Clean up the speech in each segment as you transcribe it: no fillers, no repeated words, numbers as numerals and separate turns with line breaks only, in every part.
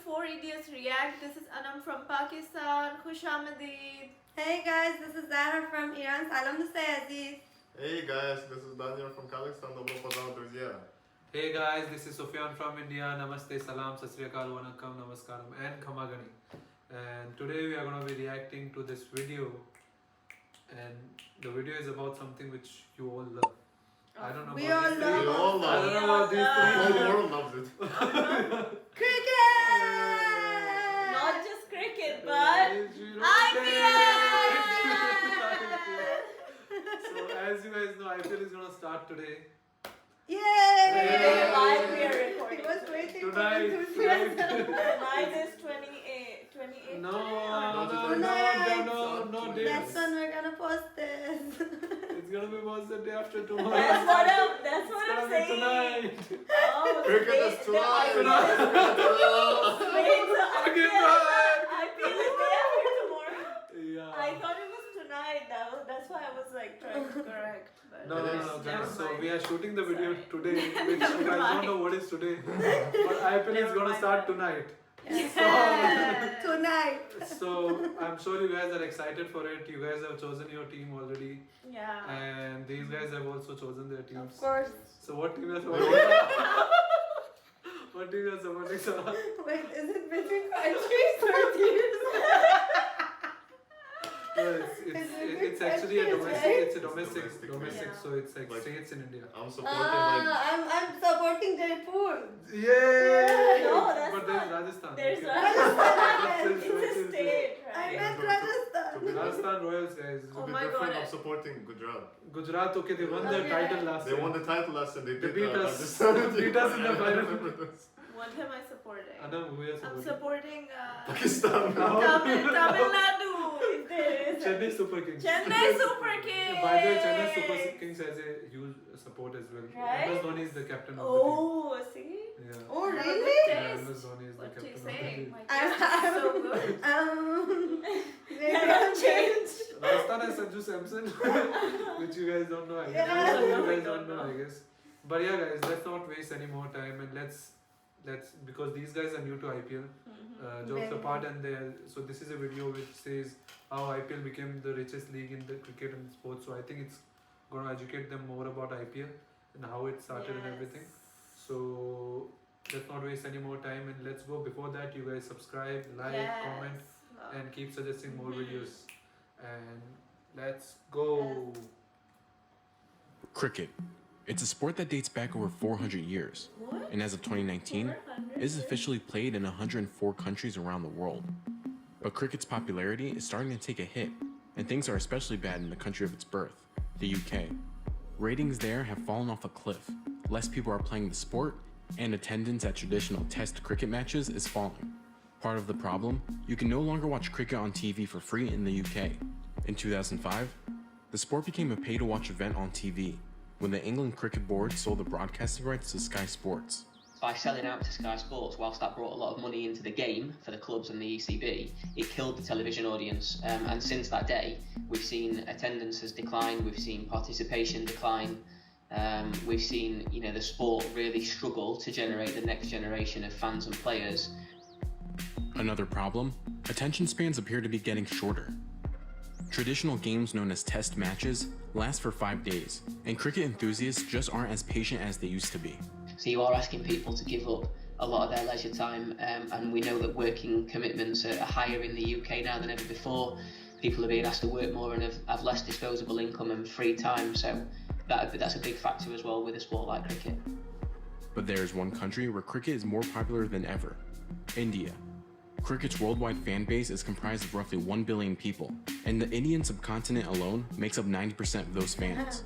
4 Idiots React. This is Anam from Pakistan. Khush Ahmadid.
Hey guys, this is Zara from Iran. Salam से Aziz.
Hey guys, this is Daniel from Kazakhstan. Добро пожаловать, друзья.
Hey guys, this is Sufyan from India. Namaste, salam, sat sri akal, vanakkam, namaskaram, and khamagani. And today we are going to be reacting to this video. And the video is about something which you all love. I don't know
We
about
all
these
love
three.
We all
I
love
don't
it.
know about these
The
three.
whole world loves it.
Cricket!
Not just cricket, but
IPL!
IPL!
So as you guys know, IPL is going to start today.
Yay!
While we are recording.
He was waiting
Tonight,
for enthusiasm.
Tonight is 28.
No,
Tonight.
no
Next
dates.
one we're gonna post this.
It's going to be once the day after tomorrow.
That's what I'm
It's
saying.
tonight.
Oh,
Cricket
wait,
is
the
tonight.
Wait, the
Cricket
IPL is day after tomorrow?
Yeah.
I thought it was tonight. That's why I was like trying to correct. But
No,
never
guys. So
mind.
we are shooting the video
Sorry.
today, which you guys don't know what is today. But IPL is
Never
going to
mind
start
that.
tonight.
Yeah. Tonight.
So I'm sure you guys are excited for it. You guys have chosen your team already.
Yeah.
And these guys have also chosen their teams.
Of course.
So what team are supporting? What team are supporting, Sarah?
Wait, is it between countries or teams?
No, it's actually a domestic.
Right?
It's a domestic.
Domestic,
So it's like states in India.
I'm supporting like
I'm supporting Jaipur.
Yay!
No, that's
but there's
not-
Rajasthan.
There's
okay?
Rajasthan.
It's a state,
I
right?
meant
to
Rajasthan.
Rajasthan Royals, guys.
Oh
the
my
different.
God.
I'm supporting Gujarat.
Gujarat, okay, they won the
Okay.
title last
They
year.
won the title last year. They
They
beat
beat us.
Rajasthan.
Beat us in the
I
final.
remember this.
What am I supporting?
Anam, who are you
I'm
supporting?
supporting
Pakistan.
Tamil Nadu. If there is.
Chennai Super Kings.
Chennai Super Kings.
By the way, Chennai Super Kings has a huge support as well.
Right?
MS Dhoni is the captain of
Oh, see?
the team. Yeah.
Oh,
Have a
really?
good
Yeah,
taste.
MS Dhoni is the
What do
captain
you
of the
say?
team.
My taste is so good.
Maybe
I've changed.
Rajasthan has Sanju Samson, which you guys don't know, I guess.
Yeah.
You
No, we
guys
don't
don't know, I guess. But yeah, guys, let's not waste any more time and let's because these guys are new to IPL. Jokes
Very.
apart, and so this is a video which says how IPL became the richest league in the cricket and sports. So I think it's going to educate them more about IPL and how it started and everything. So let's not waste any more time and let's go. Before that, you guys subscribe, like,
Yes.
comment,
Love.
and keep suggesting more
Mhm.
videos. And let's go.
Cricket. It's a sport that dates back over 400 years,
What?
and as of 2019,
400?
it is officially played in 104 countries around the world. But cricket's popularity is starting to take a hit, and things are especially bad in the country of its birth, the UK. Ratings there have fallen off a cliff, less people are playing the sport, and attendance at traditional test cricket matches is falling. Part of the problem, you can no longer watch cricket on TV for free in the UK. In 2005, the sport became a pay-to-watch event on TV, when the England Cricket Board sold the broadcasting rights to Sky Sports.
By selling out to Sky Sports, whilst that brought a lot of money into the game for the clubs and the ECB, it killed the television audience. And since that day, we've seen attendance has declined, we've seen participation decline, we've seen the sport really struggle to generate the next generation of fans and players.
Another problem, attention spans appear to be getting shorter. Traditional games known as test matches last for 5 days, and cricket enthusiasts just aren't as patient as they used to be.
So you are asking people to give up a lot of their leisure time, and we know that working commitments are higher in the UK now than ever before. People are being asked to work more and have less disposable income and free time, so that's a big factor as well with a sport like cricket.
But there is one country where cricket is more popular than ever, India. Cricket's worldwide fan base is comprised of roughly 1 billion people, and the Indian subcontinent alone makes up 90% of those fans.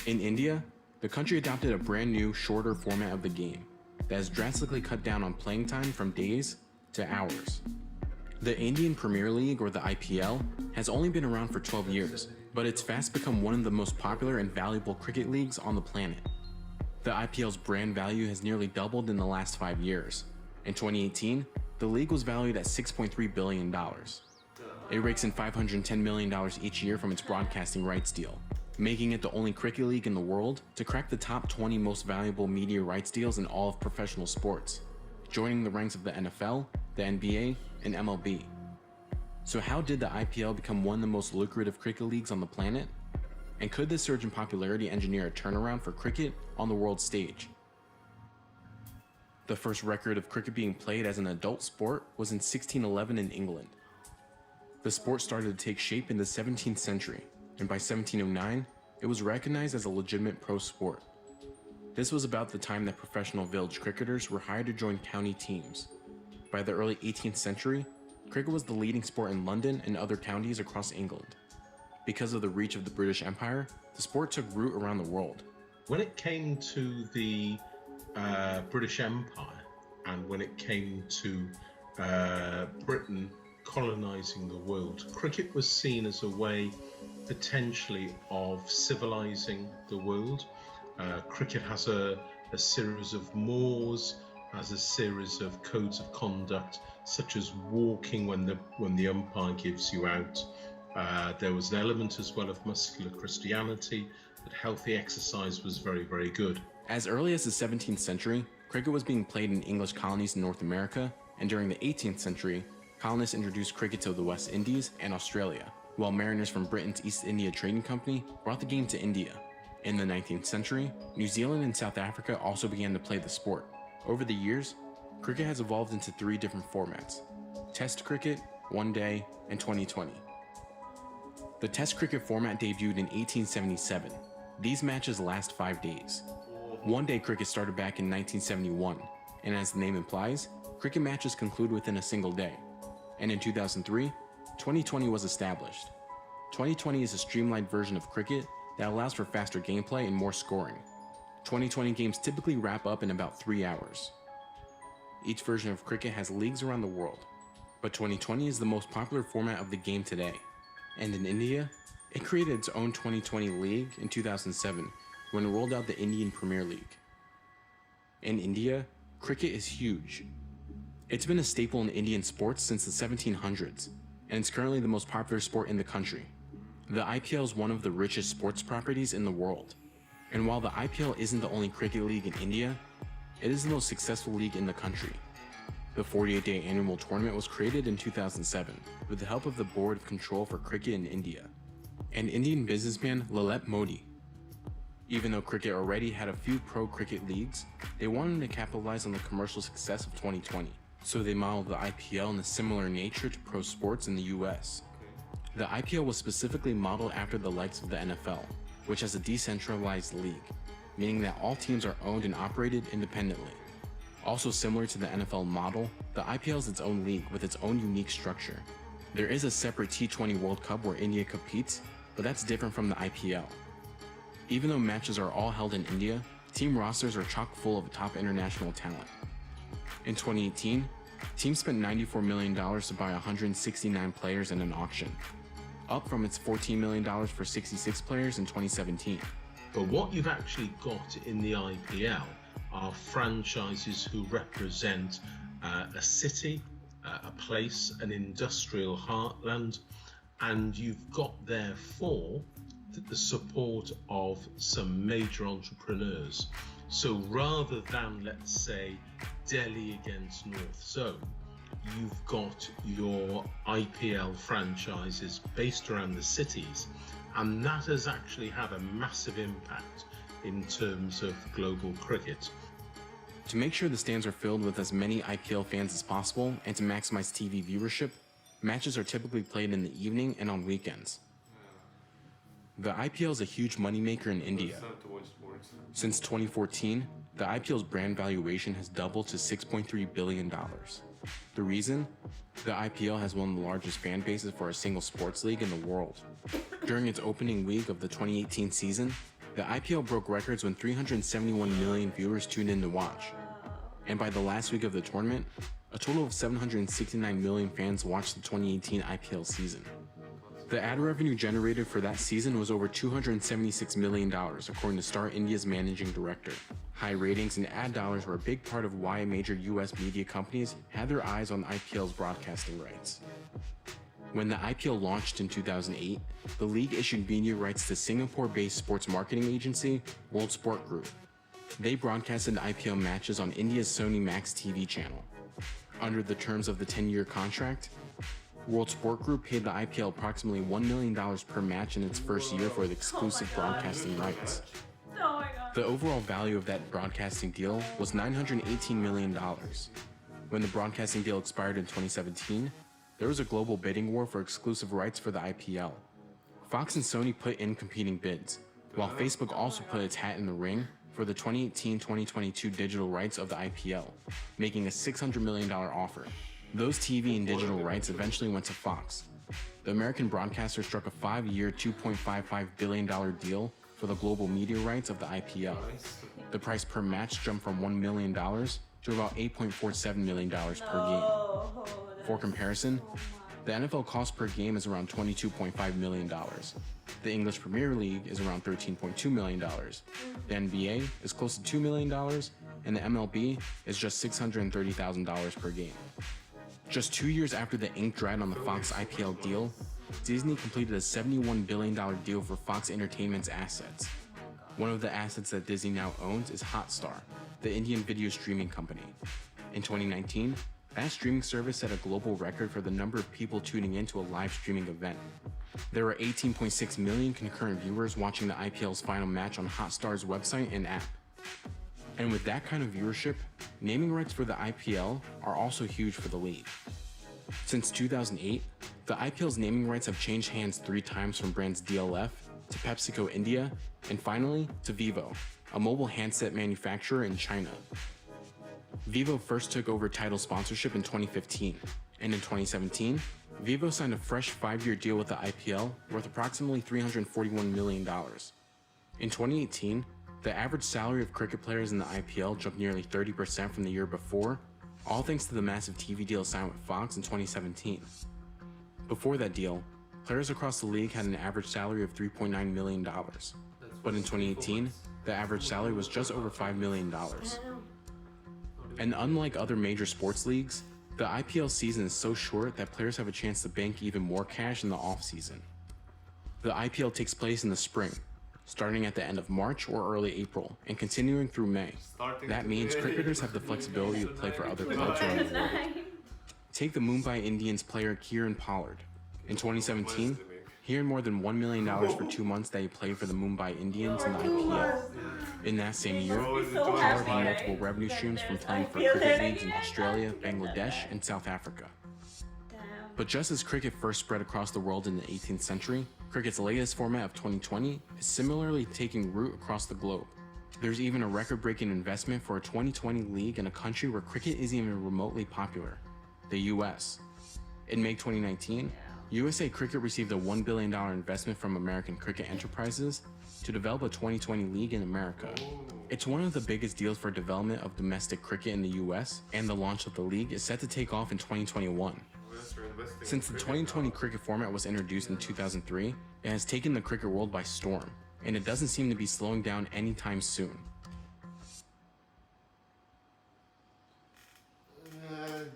In India, the country adopted a brand new, shorter format of the game that has drastically cut down on playing time from days to hours. The Indian Premier League, or the IPL, has only been around for 12 years, but it's fast become one of the most popular and valuable cricket leagues on the planet. The IPL's brand value has nearly doubled in the last 5 years. In 2018, the league was valued at $6.3 billion. It rakes in $510 million each year from its broadcasting rights deal, making it the only cricket league in the world to crack the top 20 most valuable media rights deals in all of professional sports. joining the ranks of the NFL, the NBA, and MLB. So how did the IPL become one of the most lucrative cricket leagues on the planet? And could this surge in popularity engineer a turnaround for cricket on the world stage? The first record of cricket being played as an adult sport was in 1611 in England. The sport started to take shape in the 17th century, and by 1709, it was recognized as a legitimate pro sport. This was about the time that professional village cricketers were hired to join county teams. By the early 18th century, cricket was the leading sport in London and other counties across England. Because of the reach of the British Empire, the sport took root around the world.
When it came to the British Empire, and when it came to Britain colonising the world, cricket was seen as a way potentially of civilising the world. Cricket has a series of mores, has a series of codes of conduct, such as walking when the umpire gives you out. There was an element as well of muscular Christianity, but healthy exercise was very, very good.
As early as the 17th century, cricket was being played in English colonies in North America, and during the 18th century, colonists introduced cricket to the West Indies and Australia, while mariners from Britain's East India Trading Company brought the game to India. In the 19th century, New Zealand and South Africa also began to play the sport. Over the years, cricket has evolved into 3 different formats: Test cricket, One Day, and 2020. The Test cricket format debuted in 1877. These matches last 5 days. One Day cricket started back in 1971, and as the name implies, cricket matches conclude within a single day. And in 2003, 2020 was established. 2020 is a streamlined version of cricket that allows for faster gameplay and more scoring. 2020 games typically wrap up in about 3 hours. Each version of cricket has leagues around the world, but 2020 is the most popular format of the game today. And in India, it created its own 2020 league in 2007 when it rolled out the Indian Premier League. In India, cricket is huge. It's been a staple in Indian sports since the 1700s, and it's currently the most popular sport in the country. The IPL is one of the richest sports properties in the world. And while the IPL isn't the only cricket league in India, it is the most successful league in the country. The 48-day annual tournament was created in 2007 with the help of the Board of Control for Cricket in India and Indian businessman Lalit Modi. Even though cricket already had a few pro cricket leagues, they wanted to capitalize on the commercial success of 2020, so they modeled the IPL in a similar nature to pro sports in the US. The IPL was specifically modeled after the likes of the NFL, which has a decentralized league, meaning that all teams are owned and operated independently. Also similar to the NFL model, the IPL is its own league with its own unique structure. There is a separate T20 World Cup where India competes, but that's different from the IPL. Even though matches are all held in India, team rosters are chock full of top international talent. In 2018, teams spent $94 million to buy 169 players in an auction, up from its $14 million for 66 players in 2017.
But what you've actually got in the IPL are franchises who represent a city, a place, an industrial heartland, and you've got therefore the support of some major entrepreneurs. So rather than, let's say, Delhi against North Zone, you've got your IPL franchises based around the cities, and that has actually had a massive impact in terms of global cricket.
To make sure the stands are filled with as many IPL fans as possible and to maximize TV viewership, matches are typically played in the evening and on weekends. The IPL is a huge moneymaker in India. Since 2014, the IPL's brand valuation has doubled to $6.3 billion. The reason? The IPL has one of the largest fan bases for a single sports league in the world. During its opening week of the 2018 season, the IPL broke records when 371 million viewers tuned in to watch. And by the last week of the tournament, a total of 769 million fans watched the 2018 IPL season. The ad revenue generated for that season was over $276 million, according to Star India's managing director. High ratings and ad dollars were a big part of why major US media companies had their eyes on IPL's broadcasting rights. When the IPL launched in 2008, the league issued media rights to Singapore-based sports marketing agency World Sport Group. They broadcasted IPL matches on India's Sony Max TV channel. Under the terms of the 10-year contract, World Sport Group paid the IPL approximately $1 million per match in its first year for the exclusive broadcasting rights.
Oh my god.
The overall value of that broadcasting deal was $918 million. When the broadcasting deal expired in 2017, there was a global bidding war for exclusive rights for the IPL. Fox and Sony put in competing bids, while Facebook also put its hat in the ring for the 2018-2022 digital rights of the IPL, making a $600 million offer. Those TV and digital rights eventually went to Fox. The American broadcaster struck a 5-year, $2.55 billion deal for the global media rights of the IPL. The price per match jumped from $1 million to about $8.47 million per game. For comparison, the NFL cost per game is around $22.5 million. The English Premier League is around $13.2 million. The NBA is close to $2 million, and the MLB is just $630,000 per game. Just 2 years after the ink dried on the Fox IPL deal, Disney completed a $71 billion deal for Fox Entertainment's assets. One of the assets that Disney now owns is Hotstar, the Indian video streaming company. In 2019, that streaming service set a global record for the number of people tuning into a live streaming event. There were 18.6 million concurrent viewers watching the IPL's final match on Hotstar's website and app. And with that kind of viewership, naming rights for the IPL are also huge for the league. Since 2008, the IPL's naming rights have changed hands 3 times from brands DLF to PepsiCo India, and finally to Vivo, a mobile handset manufacturer in China. Vivo first took over title sponsorship in 2015, and in 2017, Vivo signed a fresh 5-year deal with the IPL worth approximately $341 million. In 2018, the average salary of cricket players in the IPL jumped nearly 30% from the year before, all thanks to the massive TV deal signed with Fox in 2017. Before that deal, players across the league had an average salary of $3.9 million. But in 2018, the average salary was just over $5 million. And unlike other major sports leagues, the IPL season is so short that players have a chance to bank even more cash in the off-season. The IPL takes place in the spring, starting at the end of March or early April, and continuing through May. That means cricketers have the flexibility to play for other clubs around the world. Take the Mumbai Indians player Kieran Pollard. In 2017, he earned more than $1 million for 2 months that he played for the Mumbai Indians in the IPL. In that same year, Pollard had multiple revenue streams from playing for cricket leagues in Australia, Bangladesh, and South Africa. But just as cricket first spread across the world in the 18th century, cricket's latest format of 2020 is similarly taking root across the globe. There's even a record-breaking investment for a 2020 league in a country where cricket isn't even remotely popular, the US. In May 2019, USA Cricket received a $1 billion investment from American Cricket Enterprises to develop a 2020 league in America. It's one of the biggest deals for development of domestic cricket in the US, and the launch of the league is set to take off in 2021. Since the 2020 cricket format was introduced in 2003, it has taken the cricket world by storm, and it doesn't seem to be slowing down anytime soon.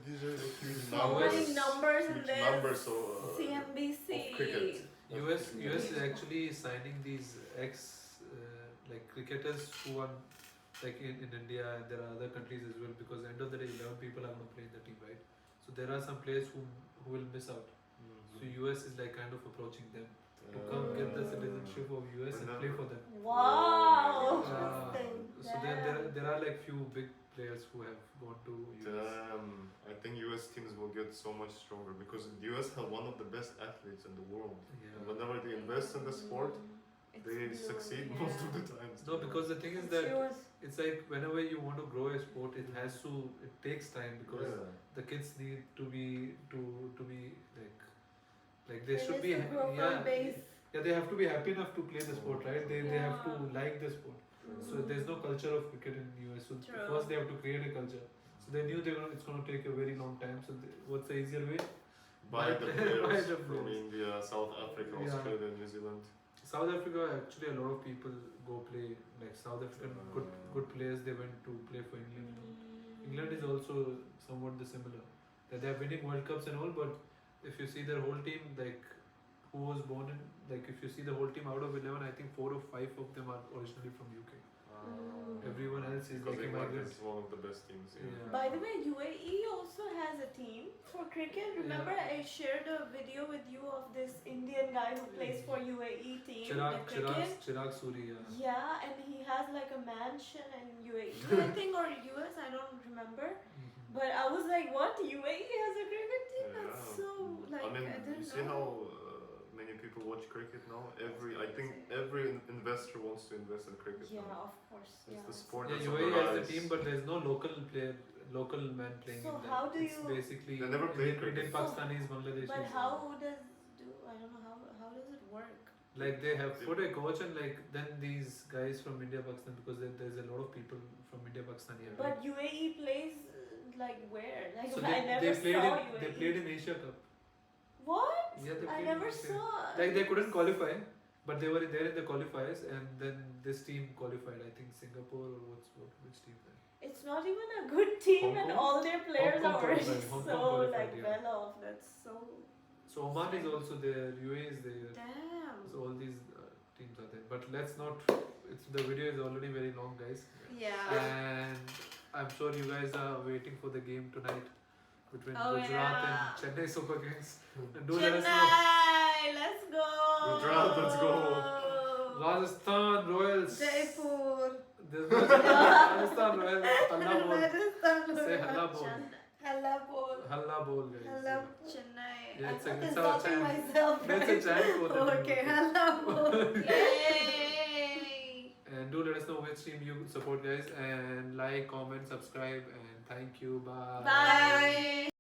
These are huge
So many numbers in
huge
this.
numbers of
CNBC.
cricket.
US is actually signing these like cricketers who are like in India, and there are other countries as well, because at the end of the day 11 people are going to play in the team, right? So there are some players who will miss out. So US is like kind of approaching them to come get the citizenship of US and play for them.
Wow.
So there are like few big players who have gone to US.
I think US teams will get so much stronger because the US have one of the best athletes in the world.
Yeah.
And whenever they invest in the sport, they succeed most of the times.
No, because the thing is that it's like whenever you want to grow a sport, it takes time, because the kids need to be like they should be they have to be happy enough to play the sport, right? They have to like the sport. So there's no culture of cricket in US. So first they have to create a culture. So they knew it's going to take a very long time. So what's the easier way?
Buy the players from India, South Africa, Australia, New Zealand.
South Africa, actually a lot of people go play, like South African good players, they went to play for England. England is also somewhat the similar, that they are winning World Cups and all, but if you see their whole team, like who was born in, like if you see the whole team out of 11, I think 4 or 5 of them are originally from UK. Everyone else is
Because
like a
England
migrant.
is one of the best teams.
Yeah.
By the way, UAE also has a team for cricket. Remember, I shared a video with you of this Indian guy who plays for UAE team, the cricket.
Chirag Suri, yeah.
Yeah, and he has like a mansion in UAE, I think, or US, I don't remember. But I was like, what? UAE has a cricket team? That's so, like,
I mean,
didn't
you see
know.
how many people watch cricket now? I think every investor wants to invest in cricket
Yeah,
now.
of course.
It's
Yeah.
the sport
Yeah,
that's on
UAE
the
has the
rise.
team, but there's no local man playing
So
in that.
how do
It's
you-
basically
They never played
Indian
cricket.
Pakistanis, Bangladeshis.
But how does I don't know how does it work?
Like they have put a coach and like then these guys from India, Pakistan, because there's a lot of people from India, Pakistan here.
But UAE plays like where? Like
so
I never
they played
saw
in,
UAE.
they played in Asia Cup.
What?
Yeah, they
I
played
never
in Asia.
saw.
Like they couldn't qualify, but they were there in the qualifiers, and then this team qualified. I think Singapore or which team?
It's not even a good team,
Hong
and
Kong?
all their players
Hong Kong
are already
qualified, Hong Kong
so
qualified,
like
yeah.
well off. That's so
So Oman is also there, UAE is there.
damn.
So all these teams are there. But let's not. The video is already very long, guys.
Yeah.
And I'm sure you guys are waiting for the game tonight between
Oh,
Gujarat
yeah.
and Chennai Super Kings. And do let us know.
Chennai, let's go.
Gujarat, let's go.
Rajasthan Royals.
Jaipur.
This was Rajasthan Royals. Halla bol.
Rajasthan
Say halla bol.
Halla bol.
Halla bol, guys.
Halla.
Chennai.
Yeah, it's
I'm
our
insulting
chant.
myself.
That's a chant for the
Okay,
team.
halla bol.
Yay.
And do let us know which team you support, guys. And like, comment, subscribe, and thank you. Bye.
Bye.